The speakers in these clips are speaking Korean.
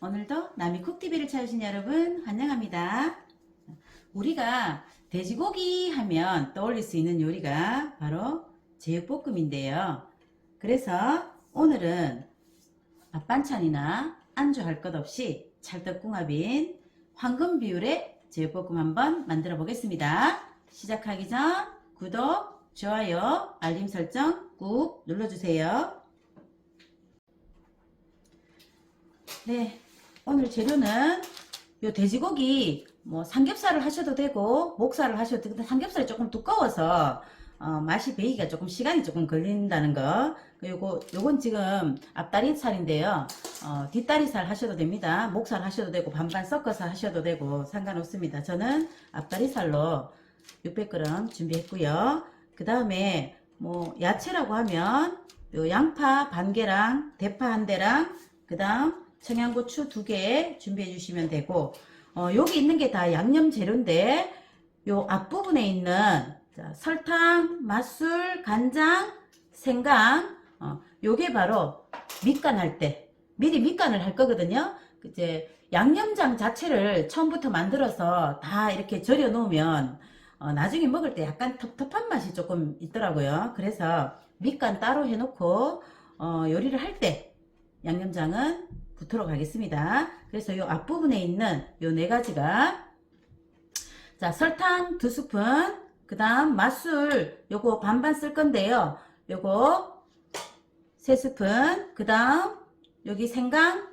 오늘도 남이쿡TV를 찾으신 여러분 환영합니다. 우리가 돼지고기 하면 떠올릴 수 있는 요리가 바로 제육볶음인데요. 그래서 오늘은 앞반찬이나 안주 할 것 없이 찰떡궁합인 황금 비율의 제육볶음 한번 만들어 보겠습니다. 시작하기 전 구독, 좋아요, 알림 설정 꾹 눌러주세요. 네, 오늘 재료는 요 돼지고기 삼겹살을 하셔도 되고 목살을 하셔도 되고, 삼겹살이 조금 두꺼워서 맛이 배기가 조금 시간이 조금 걸린다는 거. 요건 지금 앞다리살인데요. 뒷다리살 하셔도 됩니다. 목살 하셔도 되고 반반 섞어서 하셔도 되고 상관없습니다. 저는 앞다리살로 600g 준비했고요. 그 다음에 야채라고 하면 요 양파 반 개랑 대파 한 대랑 그 다음 청양고추 2개 준비해 주시면 되고, 여기 있는 게 다 양념 재료인데 요 앞부분에 있는 설탕, 맛술, 간장, 생강, 요게 바로 밑간할 때 미리 밑간을 할 거거든요. 이제 양념장 자체를 처음부터 만들어서 다 이렇게 절여 놓으면 나중에 먹을 때 약간 텁텁한 맛이 조금 있더라고요. 그래서 밑간 따로 해놓고 요리를 할 때 양념장은 붓도록 하겠습니다. 그래서 요 앞부분에 있는 요 4가지가, 자, 설탕 2스푼, 그 다음 맛술 요거 반반 쓸 건데요. 요거 3스푼, 그 다음 여기 생강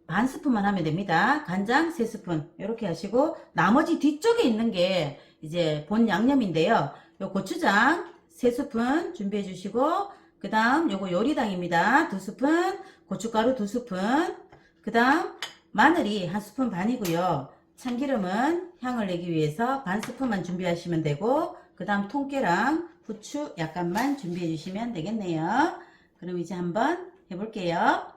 반 스푼만 하면 됩니다. 간장 3스푼 이렇게 하시고, 나머지 뒤쪽에 있는 게 이제 본 양념인데요. 요 고추장 3스푼 준비해 주시고, 그 다음 요거 요리당입니다. 2스푼, 고춧가루 2스푼, 그 다음 마늘이 1스푼 반이고요. 참기름은 향을 내기 위해서 반 스푼만 준비하시면 되고, 그 다음 통깨랑 후추 약간만 준비해 주시면 되겠네요. 그럼 이제 한번 해볼게요.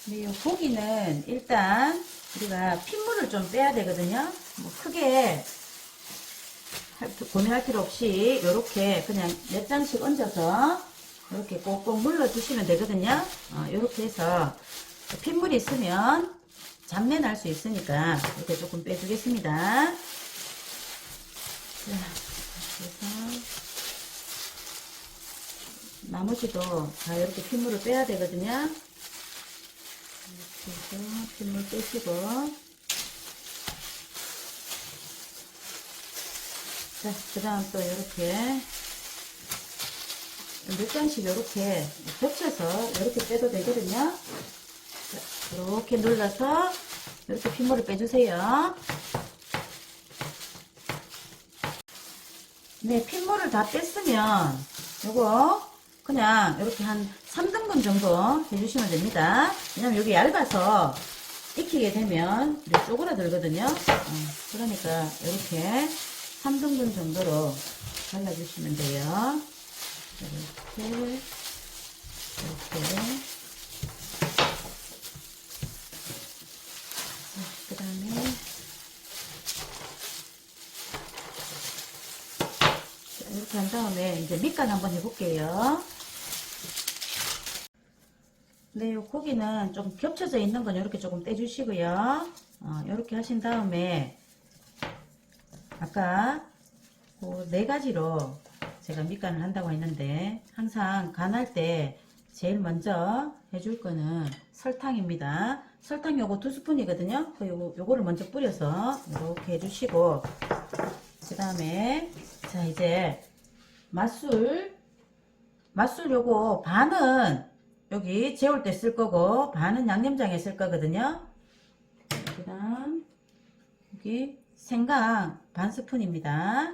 네, 요 고기는 일단 우리가 핏물을 좀 빼야 되거든요. 크게 고민할 필요 없이 요렇게 그냥 몇 장씩 얹어서 이렇게 꼭꼭 물러 주시면 되거든요. 이렇게 해서 핏물이 있으면 잡내 날 수 있으니까 이렇게 조금 빼주겠습니다. 자, 그래서 나머지도 다 이렇게 핏물을 빼야 되거든요. 이렇게 해서 핏물 빼시고, 자, 그 다음 또 이렇게 몇 장씩 이렇게 겹쳐서 이렇게 빼도 되거든요. 자, 이렇게 눌러서 이렇게 핏물을 빼주세요. 네, 핏물을 다 뺐으면 요거 그냥 이렇게 한 3등분 정도 해주시면 됩니다. 왜냐면 여기 얇아서 익히게 되면 쪼그라들거든요. 그러니까 이렇게 3등분 정도로 잘라주시면 돼요. 이렇게 그 다음에 이렇게 한 다음에 이제 밑간 한번 해볼게요. 네, 요 고기는 좀 겹쳐져 있는 건 이렇게 조금 떼주시고요. 이렇게 하신 다음에 아까 그 4가지로 제가 밑간을 한다고 했는데, 항상 간할 때 제일 먼저 해줄 거는 설탕입니다. 설탕 요거 2스푼이거든요. 요거를 먼저 뿌려서 이렇게 해주시고, 그 다음에 자, 이제 맛술 요거 반은 여기 재울 때 쓸 거고 반은 양념장에 쓸 거거든요. 그 다음 여기 생강 반 스푼입니다.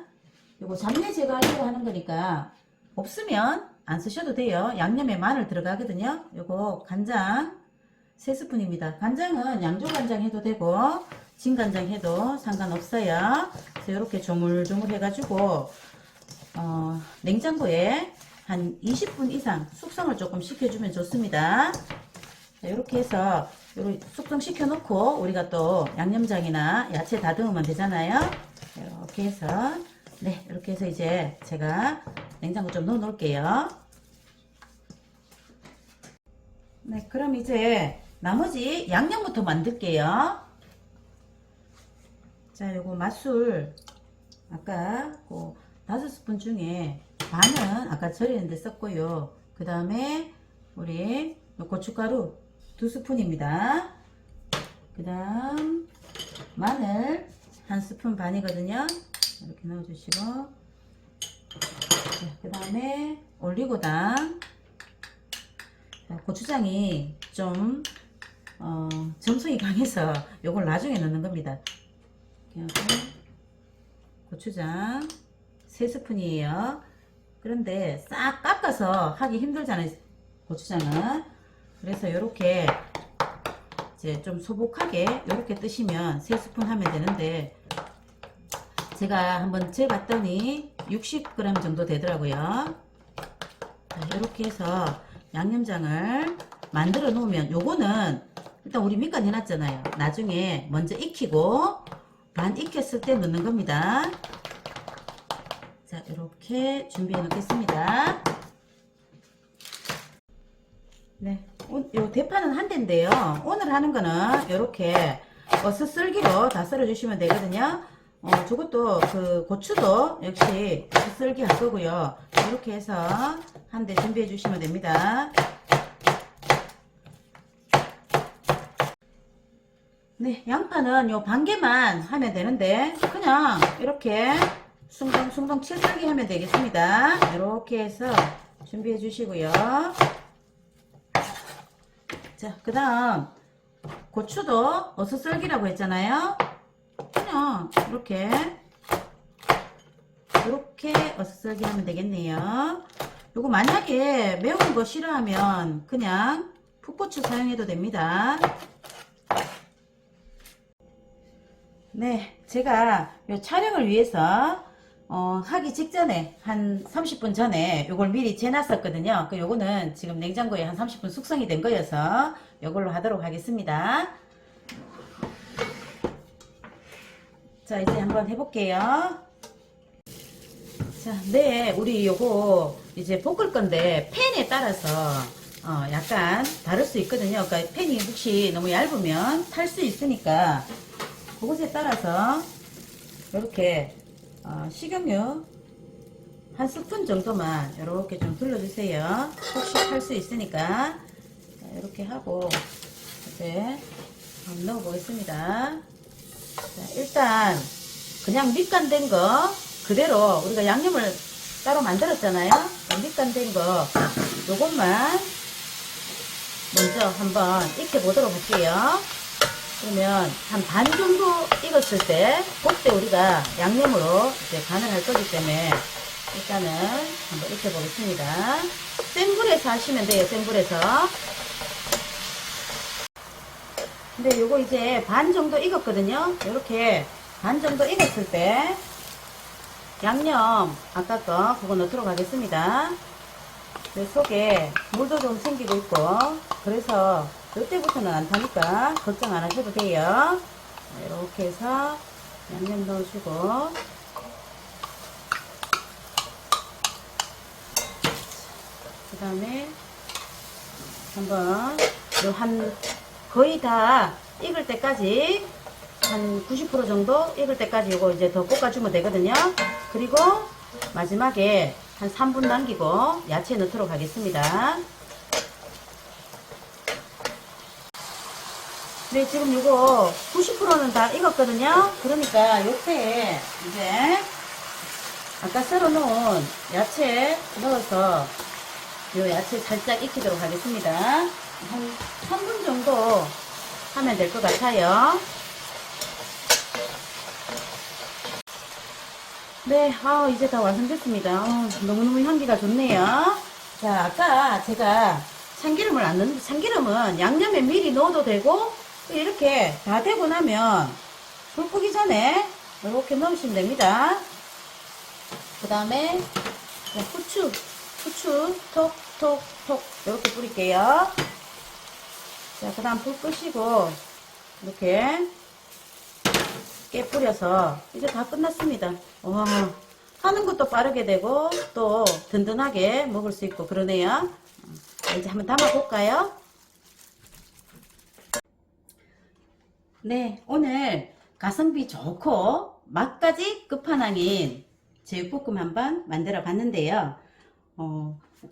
요거 잡내 제거하려고 하는 거니까 없으면 안 쓰셔도 돼요. 양념에 마늘 들어가거든요. 요거 간장 3스푼입니다. 간장은 양조간장 해도 되고 진간장 해도 상관없어요. 그래서 이렇게 조물조물 해가지고 냉장고에 한 20분 이상 숙성을 조금 시켜주면 좋습니다. 자, 이렇게 해서 숙성시켜 놓고 우리가 또 양념장이나 야채 다듬으면 되잖아요. 이렇게 해서, 네, 이렇게 해서 이제 제가 냉장고 좀 넣어 놓을게요. 네, 그럼 이제 나머지 양념부터 만들게요. 자, 요거 맛술 아까 그 5스푼 중에 반은 아까 절이는데 썼고요. 그 다음에 우리 고춧가루 2스푼입니다. 그 다음 마늘 1스푼 반이거든요. 이렇게 넣어주시고, 그 다음에 올리고당, 고추장이 좀 점성이 강해서 요걸 나중에 넣는 겁니다. 고추장 3스푼이에요. 그런데 싹 깎아서 하기 힘들잖아요, 고추장은. 그래서 요렇게 이제 좀 소복하게 요렇게 뜨시면 3스푼 하면 되는데, 제가 한번 재봤더니 60g 정도 되더라고요. 이렇게 해서 양념장을 만들어 놓으면, 요거는 일단 우리 밑간 해놨잖아요. 나중에 먼저 익히고 반 익혔을 때 넣는 겁니다. 자, 이렇게 준비해 놓겠습니다. 네, 요 대파는 한 대인데요. 오늘 하는 거는 이렇게 어슷썰기로 다 썰어 주시면 되거든요. 저것도 그 고추도 역시 어슷썰기 할 거고요. 이렇게 해서 한 대 준비해 주시면 됩니다. 네, 양파는 요 반 개만 하면 되는데 그냥 이렇게 숭덩숭덩 채썰기 하면 되겠습니다. 이렇게 해서 준비해 주시고요. 자, 그 다음 고추도 어슷썰기라고 했잖아요. 그냥 이렇게 어슷썰기 하면 되겠네요. 요거 만약에 매운 거 싫어하면 그냥 풋고추 사용해도 됩니다. 네, 제가 요 촬영을 위해서 하기 직전에 한 30분 전에 요걸 미리 재놨었거든요. 요거는 지금 냉장고에 한 30분 숙성이 된 거여서 요걸로 하도록 하겠습니다. 자, 이제 한번 해볼게요. 자, 네, 우리 요거 이제 볶을 건데 팬에 따라서 약간 다를 수 있거든요. 그러니까 팬이 혹시 너무 얇으면 탈 수 있으니까 그것에 따라서 이렇게 식용유 한 스푼 정도만 이렇게 좀 둘러주세요. 혹시 탈 수 있으니까. 자, 이렇게 하고 이제 한번 넣어 보겠습니다. 자, 일단 그냥 밑간된 거 그대로 우리가 양념을 따로 만들었잖아요. 밑간된 거 요것만 먼저 한번 익혀 보도록 할게요. 그러면 한 반 정도 익었을 때 그때 우리가 양념으로 이제 간을 할 거기 때문에 일단은 한번 익혀 보겠습니다. 센 불에서 하시면 돼요. 센 불에서. 근데 요거 이제 반 정도 익었거든요. 이렇게 반 정도 익었을 때 양념 아까 거 그거 넣도록 하겠습니다. 그 속에 물도 좀 생기고 있고 그래서 이때부터는 안 타니까 걱정 안 하셔도 돼요. 이렇게 해서 양념 넣어주고, 그 다음에 한번 거의 다 익을 때까지 한 90% 정도 익을 때까지 이거 이제 더 볶아주면 되거든요. 그리고 마지막에 한 3분 남기고 야채 넣도록 하겠습니다. 네, 지금 이거 90%는 다 익었거든요. 그러니까 요때 이제 아까 썰어 놓은 야채 넣어서 요 야채 살짝 익히도록 하겠습니다. 한 3분 정도 하면 될 것 같아요. 네, 이제 다 완성됐습니다. 너무너무 향기가 좋네요. 자, 아까 제가 참기름을 안 넣는데, 참기름은 양념에 미리 넣어도 되고, 이렇게 다 되고 나면 불 끄기 전에 이렇게 넣으시면 됩니다. 그 다음에 후추 톡톡톡 이렇게 뿌릴게요. 자, 그 다음 불 끄시고 이렇게 깨 뿌려서 이제 다 끝났습니다. 와, 하는 것도 빠르게 되고 또 든든하게 먹을 수 있고 그러네요. 이제 한번 담아 볼까요? 네, 오늘 가성비 좋고 맛까지 끝판왕인 제육볶음 한번 만들어 봤는데요.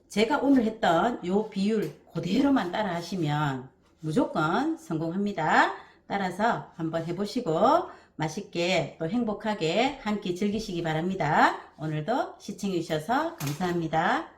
제가 오늘 했던 요 비율 그대로만 따라 하시면 무조건 성공합니다. 따라서 한번 해보시고 맛있게 또 행복하게 한 끼 즐기시기 바랍니다. 오늘도 시청해 주셔서 감사합니다.